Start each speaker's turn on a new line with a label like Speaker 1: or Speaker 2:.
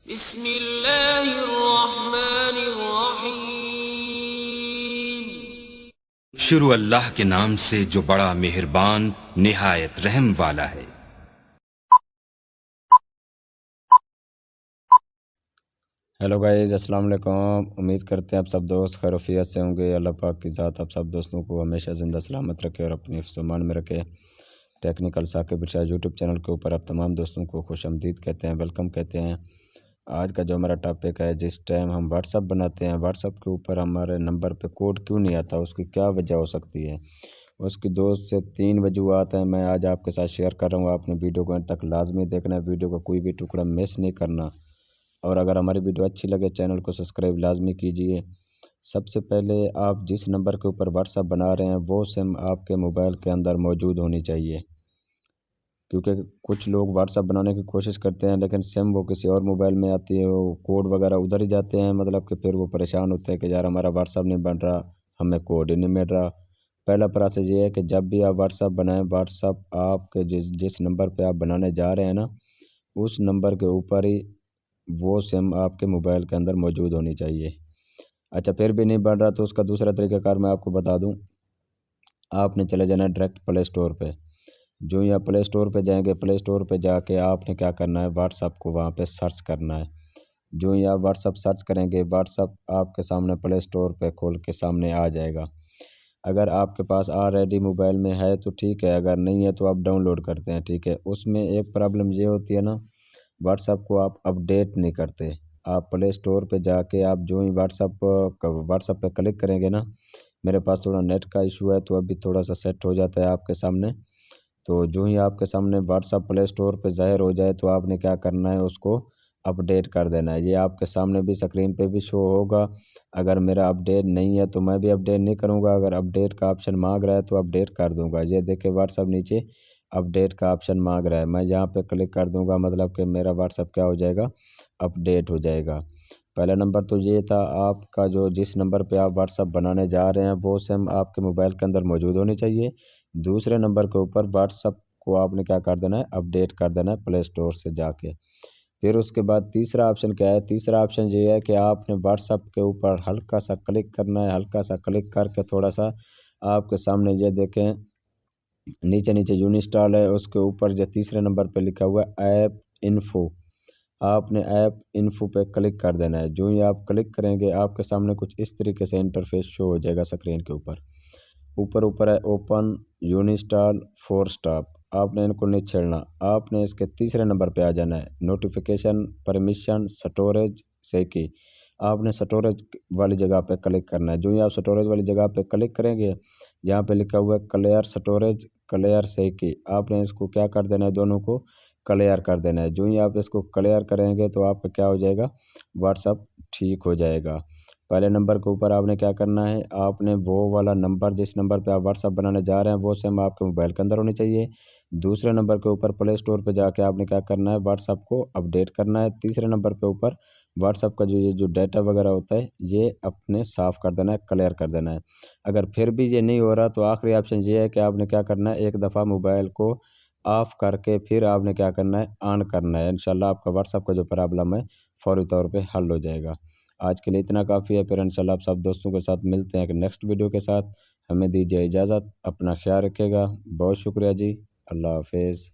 Speaker 1: बिस्मिल्लाहिर्रहमानिर्रहीम।
Speaker 2: शुरू अल्लाह के नाम से जो बड़ा मेहरबान निहायत रहम वाला है।
Speaker 3: हेलो गाइस, अस्सलाम वालेकुम। उम्मीद करते हैं आप सब दोस्त खैरियत से होंगे। अल्लाह पाक की ज़ात आप सब दोस्तों को हमेशा ज़िंदा सलामत रखे और अपने हिफ्ज़-ओ-मान में रखे। टेक्निकल साकिब इरशाद यूट्यूब चैनल के ऊपर आप तमाम दोस्तों को खुशामदीद कहते हैं, वेलकम कहते हैं। आज का जो हमारा टॉपिक है, जिस टाइम हम व्हाट्सअप बनाते हैं, व्हाट्सअप के ऊपर हमारे नंबर पे कोड क्यों नहीं आता, उसकी क्या वजह हो सकती है। उसकी 2 से 3 वजूहात हैं, मैं आज आपके साथ शेयर कर रहा हूँ। आपने वीडियो को अंत तक लाजमी देखना है, वीडियो का कोई भी टुकड़ा मिस नहीं करना। और अगर हमारी वीडियो अच्छी लगे चैनल को सब्सक्राइब लाजमी कीजिए। सबसे पहले आप जिस नंबर के ऊपर व्हाट्सअप बना रहे हैं वो सिम आपके मोबाइल के अंदर मौजूद होनी चाहिए, क्योंकि कुछ लोग व्हाट्सअप बनाने की कोशिश करते हैं लेकिन सिम वो किसी और मोबाइल में आती है, वो कोड वगैरह उधर ही जाते हैं, मतलब कि फिर वो परेशान होते हैं कि यार हमारा व्हाट्सअप नहीं बन रहा, हमें कोड ही नहीं मिल रहा। पहला प्रोसेस ये है कि जब भी आप व्हाट्सअप बनाएं, व्हाट्सअप आपके जिस जिस नंबर पर आप बनाने जा रहे हैं ना, उस नंबर के ऊपर ही वो सिम आपके मोबाइल के अंदर मौजूद होनी चाहिए। अच्छा, फिर भी नहीं बन रहा तो उसका दूसरा तरीक़ाकार मैं आपको बता दूं। आपने चले जाना है डायरेक्ट प्ले स्टोर पे। जो ही आप प्ले स्टोर पे जाएंगे, प्ले स्टोर पे जाके आपने क्या करना है, व्हाट्सअप को वहाँ पे सर्च करना है। जो ही आप व्हाट्सअप सर्च करेंगे, व्हाट्सअप आपके सामने प्ले स्टोर पे खोल के सामने आ जाएगा। अगर आपके पास ऑलरेडी मोबाइल में है तो ठीक है, अगर नहीं है तो आप डाउनलोड करते हैं, ठीक है। उसमें एक प्रॉब्लम ये होती है ना, व्हाट्सअप को आप अपडेट नहीं करते। आप प्ले स्टोर पे जाके आप जो ही व्हाट्सअप पे क्लिक करेंगे ना, मेरे पास थोड़ा नेट का इशू है तो अभी थोड़ा सा सेट हो जाता है आपके सामने। तो जो ही आपके सामने व्हाट्सअप प्ले स्टोर पे ज़ाहिर हो जाए तो आपने क्या करना है, उसको अपडेट कर देना है। ये आपके सामने भी स्क्रीन पे भी शो होगा। अगर मेरा अपडेट नहीं है तो मैं भी अपडेट नहीं करूँगा, अगर अपडेट का ऑप्शन मांग रहा है तो अपडेट कर दूँगा। ये देखिए व्हाट्सअप नीचे अपडेट का ऑप्शन मांग रहा है, मैं यहाँ पे क्लिक कर दूँगा, मतलब कि मेरा व्हाट्सअप क्या हो जाएगा, अपडेट हो जाएगा। पहला नंबर तो ये था, आपका जो जिस नंबर पे आप व्हाट्सअप बनाने जा रहे हैं वो सिम आपके मोबाइल के अंदर मौजूद होनी चाहिए। दूसरे नंबर के ऊपर व्हाट्सअप को आपने क्या कर देना है, अपडेट कर देना है प्ले स्टोर से जाके। फिर उसके बाद तीसरा ऑप्शन क्या है, तीसरा ऑप्शन ये है कि आपने व्हाट्सअप के ऊपर हल्का सा क्लिक करना है। हल्का सा क्लिक करके थोड़ा सा आपके सामने ये देखें, नीचे नीचे यूनिस्टॉल है, उसके ऊपर जो तीसरे नंबर पे लिखा हुआ है ऐप इन्फो, आपने ऐप इन्फो पे क्लिक कर देना है। जो ही आप क्लिक करेंगे आपके सामने कुछ इस तरीके से इंटरफेस शो हो जाएगा स्क्रीन के ऊपर। ऊपर ऊपर है ओपन यूनिस्टॉल फोर स्टॉप, आपने इनको नहीं छेड़ना। आपने इसके तीसरे नंबर पे आ जाना है, नोटिफिकेशन परमिशन स्टोरेज से की, आपने स्टोरेज वाली जगह पे क्लिक करना है। जो ही आप स्टोरेज वाली जगह पे क्लिक करेंगे, यहाँ पे लिखा हुआ है क्लियर स्टोरेज क्लियर से की, आपने इसको क्या कर देना है, दोनों को क्लियर कर देना है। जो ही आप इसको क्लियर करेंगे तो आपका क्या हो जाएगा, व्हाट्सअप ठीक हो जाएगा। पहले नंबर के ऊपर आपने क्या करना है, आपने वो वाला नंबर जिस नंबर पे आप व्हाट्सअप बनाने जा रहे हैं वो सिम आपके मोबाइल के अंदर होनी चाहिए। दूसरे नंबर के ऊपर प्ले स्टोर पे जाके आपने क्या करना है, व्हाट्सअप को अपडेट करना है। तीसरे नंबर पे ऊपर व्हाट्सअप का जो डाटा वगैरह होता है ये अपने साफ़ कर देना है, क्लियर कर देना है। अगर फिर भी ये नहीं हो रहा तो आखिरी ऑप्शन ये है कि आपने क्या करना है, एक दफ़ा मोबाइल को ऑफ़ करके फिर आपने क्या करना है, ऑन करना है। इंशाल्लाह आपका व्हाट्सअप का जो प्रॉब्लम है फ़ौरी तौर पे हल हो जाएगा। आज के लिए इतना काफ़ी है, फिर इंशाल्लाह आप सब दोस्तों के साथ मिलते हैं एक नेक्स्ट वीडियो के साथ। हमें दीजिए इजाज़त, अपना ख्याल रखिएगा। बहुत शुक्रिया जी, अल्लाह हाफ़िज़।